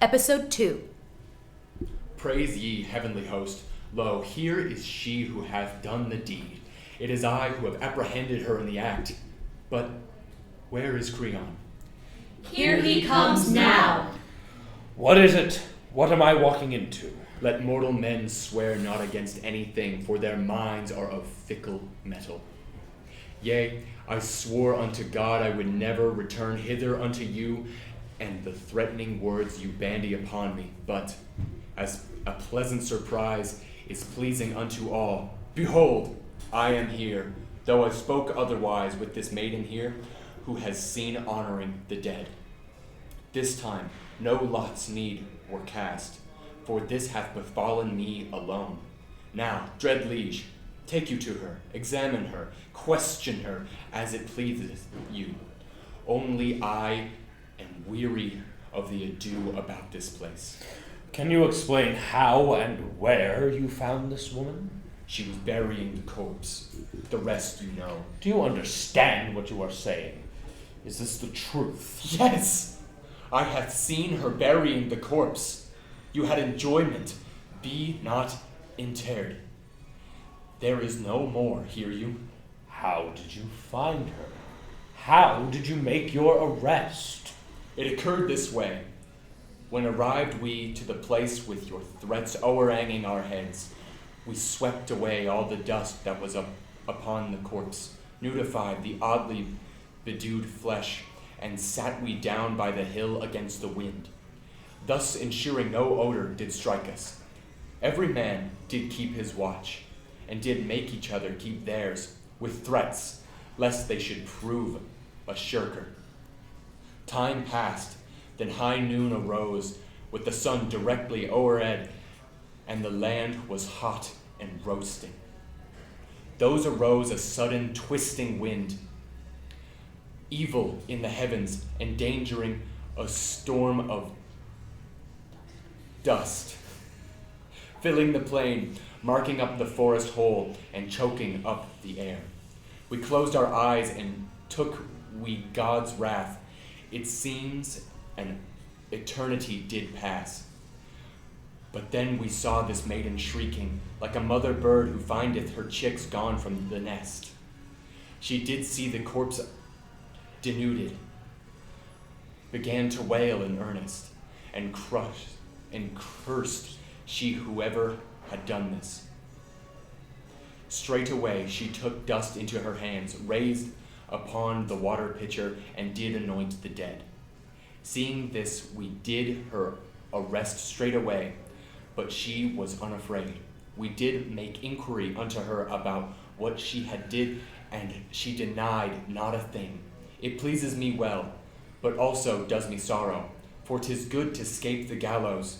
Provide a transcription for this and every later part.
Episode 2. Praise ye, heavenly host. Lo, here is she who hath done the deed. It is I who have apprehended her in the act. But where is Creon? Here he comes now. What is it? What am I walking into? Let mortal men swear not against anything, for their minds are of fickle metal. Yea, I swore unto God I would never return hither unto you, and the threatening words you bandy upon me. But, as a pleasant surprise is pleasing unto all, behold, I am here, though I spoke otherwise with this maiden here, who has seen honoring the dead. This time no lots need were cast, for this hath befallen me alone. Now, dread liege, take you to her, examine her, question her, as it pleaseth you. Only I am weary of the ado about this place. Can you explain how and where you found this woman? She was burying the corpse. The rest you know. Do you understand what you are saying? Is this the truth? Yes! I have seen her burying the corpse. You had enjoyment. Be not interred. There is no more, hear you? How did you find her? How did you make your arrest? It occurred this way. When arrived we to the place with your threats o'erhanging our heads, we swept away all the dust that was upon the corpse, nudified the oddly bedewed flesh, and sat we down by the hill against the wind. Thus ensuring no odor did strike us. Every man did keep his watch, and did make each other keep theirs, with threats, lest they should prove a shirker. Time passed, then high noon arose, with the sun directly o'erhead, and the land was hot and roasting. Those arose a sudden twisting wind, evil in the heavens, endangering a storm of dust, filling the plain, marking up the forest whole, and choking up the air. We closed our eyes and took we God's wrath. It seems an eternity did pass. But then we saw this maiden shrieking, like a mother bird who findeth her chicks gone from the nest. She did see the corpse denuded, began to wail in earnest, and crushed and cursed she whoever had done this. Straightway she took dust into her hands, raised upon the water pitcher, and did anoint the dead. Seeing this, we did her arrest straightway, but she was unafraid. We did make inquiry unto her about what she had did, and she denied not a thing. It pleases me well, but also does me sorrow, for 'tis good to scape the gallows,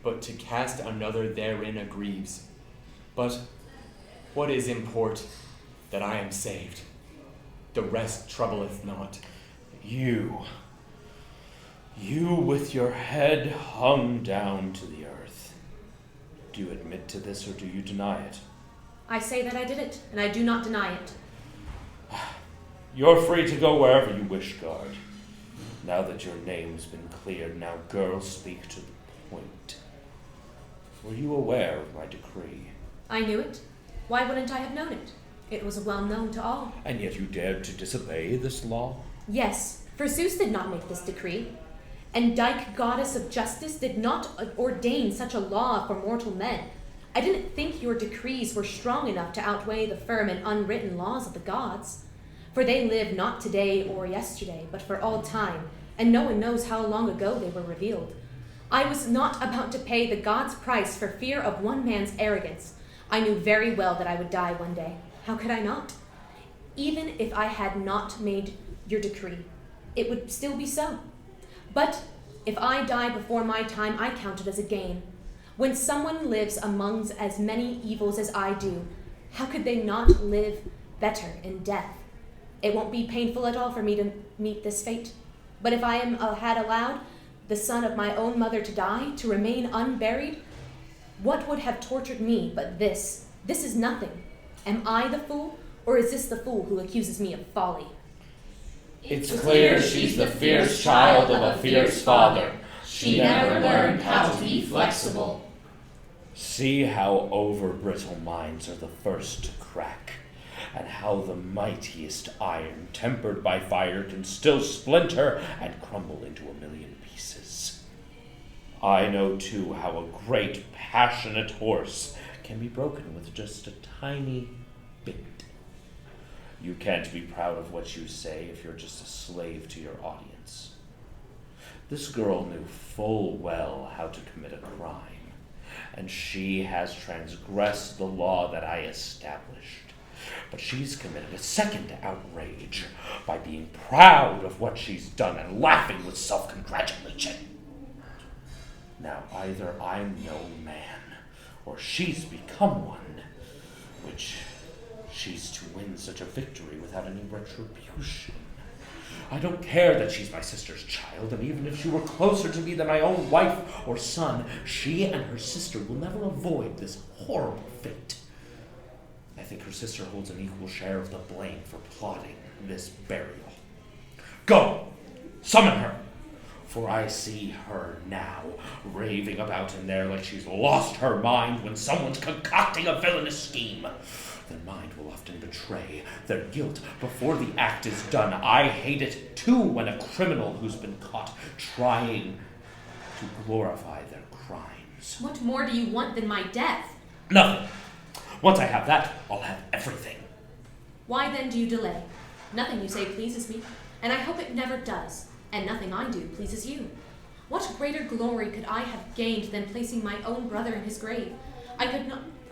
but to cast another therein aggrieves. But what is import that I am saved? The rest troubleth not. You with your head hung down to the earth. Do you admit to this, or do you deny it? I say that I did it, and I do not deny it. You're free to go wherever you wish, guard. Now that your name's been cleared, now, girl, speak to the point. Were you aware of my decree? I knew it. Why wouldn't I have known it? It was well known to all. And yet you dared to disobey this law? Yes, for Zeus did not make this decree. And Dike, goddess of justice, did not ordain such a law for mortal men. I didn't think your decrees were strong enough to outweigh the firm and unwritten laws of the gods. For they live not today or yesterday, but for all time, and no one knows how long ago they were revealed. I was not about to pay the gods' price for fear of one man's arrogance. I knew very well that I would die one day. How could I not? Even if I had not made your decree, it would still be so. But if I die before my time, I count it as a gain. When someone lives among as many evils as I do, how could they not live better in death? It won't be painful at all for me to meet this fate. But if I had allowed the son of my own mother to die, to remain unburied, what would have tortured me but this? This is nothing. Am I the fool, or is this the fool who accuses me of folly? It's clear she's the fierce child of a fierce father. She never learned how to be flexible. See how over-brittle minds are the first to crack, and how the mightiest iron tempered by fire can still splinter and crumble into a million pieces. I know too how a great passionate horse can be broken with just a tiny bit. You can't be proud of what you say if you're just a slave to your audience. This girl knew full well how to commit a crime, and she has transgressed the law that I established. But she's committed a second outrage by being proud of what she's done and laughing with self-congratulation. Now either I'm no man, or she's become one, which she's to win such a victory without any retribution. I don't care that she's my sister's child, and even if she were closer to me than my own wife or son, she and her sister will never avoid this horrible fate. I think her sister holds an equal share of the blame for plotting this burial. Go! Summon her! For I see her now, raving about in there like she's lost her mind when someone's concocting a villainous scheme. Their mind will often betray their guilt before the act is done. I hate it too when a criminal who's been caught trying to glorify their crimes. What more do you want than my death? Nothing. Once I have that, I'll have everything. Why then do you delay? Nothing you say pleases me, and I hope it never does, and nothing I do pleases you. What greater glory could I have gained than placing my own brother in his grave? I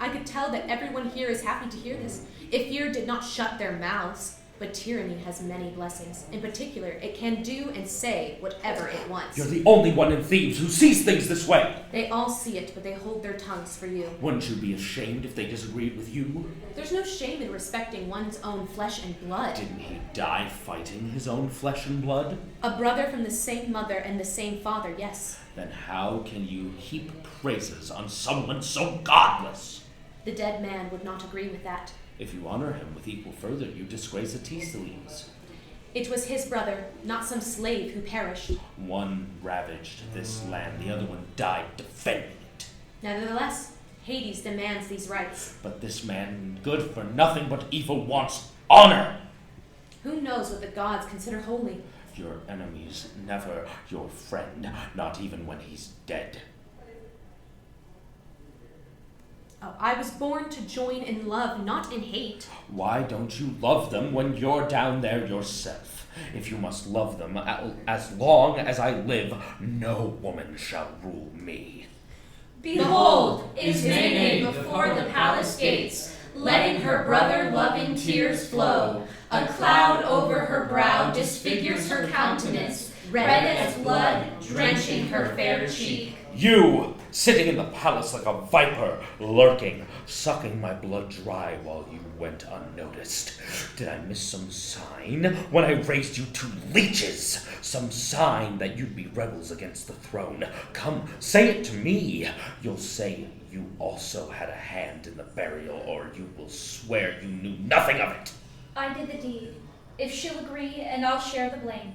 could tell that everyone here is happy to hear this, if fear did not shut their mouths. But tyranny has many blessings. In particular, it can do and say whatever it wants. You're the only one in Thebes who sees things this way. They all see it, but they hold their tongues for you. Wouldn't you be ashamed if they disagreed with you? There's no shame in respecting one's own flesh and blood. Didn't he die fighting his own flesh and blood? A brother from the same mother and the same father, yes. Then how can you heap praises on someone so godless? The dead man would not agree with that. If you honor him with equal fervor, you disgrace Aeschylus. It was his brother, not some slave, who perished. One ravaged this land, the other one died defending it. Nevertheless, Hades demands these rights. But this man, good for nothing but evil, wants honor. Who knows what the gods consider holy? Your enemy's never your friend, not even when he's dead. Oh, I was born to join in love, not in hate. Why don't you love them when you're down there yourself? If you must love them, as long as I live, no woman shall rule me. Behold, Ismene before the palace gates, letting her brother loving tears flow. A cloud over her brow disfigures her countenance, red as blood, drenching her fair cheek. You, sitting in the palace like a viper, lurking, sucking my blood dry while you went unnoticed. Did I miss some sign when I raised you to leeches? Some sign that you'd be rebels against the throne? Come, say it to me. You'll say you also had a hand in the burial, or you will swear you knew nothing of it. I did the deed. If she'll agree, and I'll share the blame.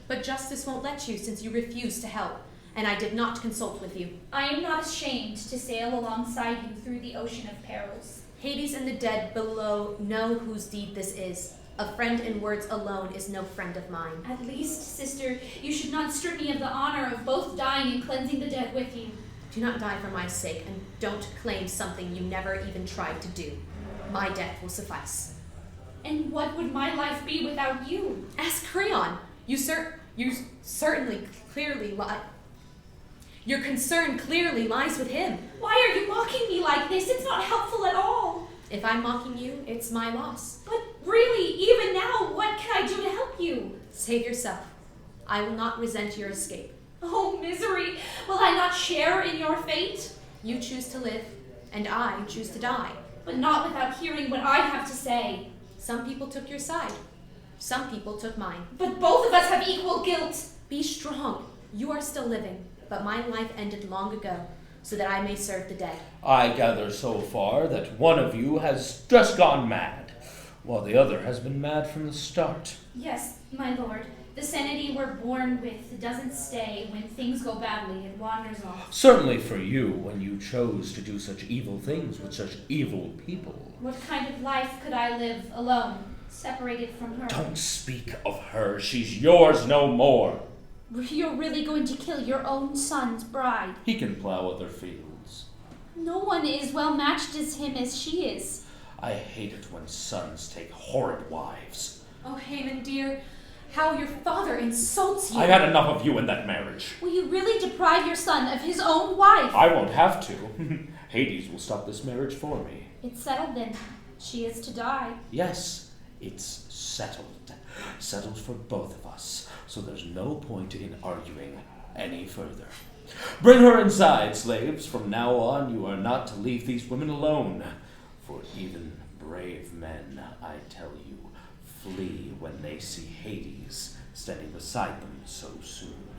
But justice won't let you since you refuse to help, and I did not consult with you. I am not ashamed to sail alongside you through the ocean of perils. Hades and the dead below know whose deed this is. A friend in words alone is no friend of mine. At least, sister, you should not strip me of the honor of both dying and cleansing the dead with you. Do not die for my sake, and don't claim something you never even tried to do. My death will suffice. And what would my life be without you? Ask Creon. You certainly clearly lie. Your concern clearly lies with him. Why are you mocking me like this? It's not helpful at all. If I'm mocking you, it's my loss. But really, even now, what can I do to help you? Save yourself. I will not resent your escape. Oh, misery! Will I not share in your fate? You choose to live, and I choose to die. But not without hearing what I have to say. Some people took your side. Some people took mine. But both of us have equal guilt. Be strong. You are still living, but my life ended long ago, so that I may serve the dead. I gather so far that one of you has just gone mad, while the other has been mad from the start. Yes, my lord. The sanity we're born with doesn't stay. When things go badly, it wanders off. Certainly for you, when you chose to do such evil things with such evil people. What kind of life could I live alone, separated from her? Don't speak of her. She's yours no more. You're really going to kill your own son's bride? He can plow other fields. No one is well matched as him as she is. I hate it when sons take horrid wives. Oh, Haman, dear, how your father insults you. I've had enough of you in that marriage. Will you really deprive your son of his own wife? I won't have to. Hades will stop this marriage for me. It's settled then. She is to die. Yes, it's settled. Settled for both of us, so there's no point in arguing any further. Bring her inside, slaves. From now on, you are not to leave these women alone. For even brave men, I tell you, flee when they see Hades standing beside them so soon.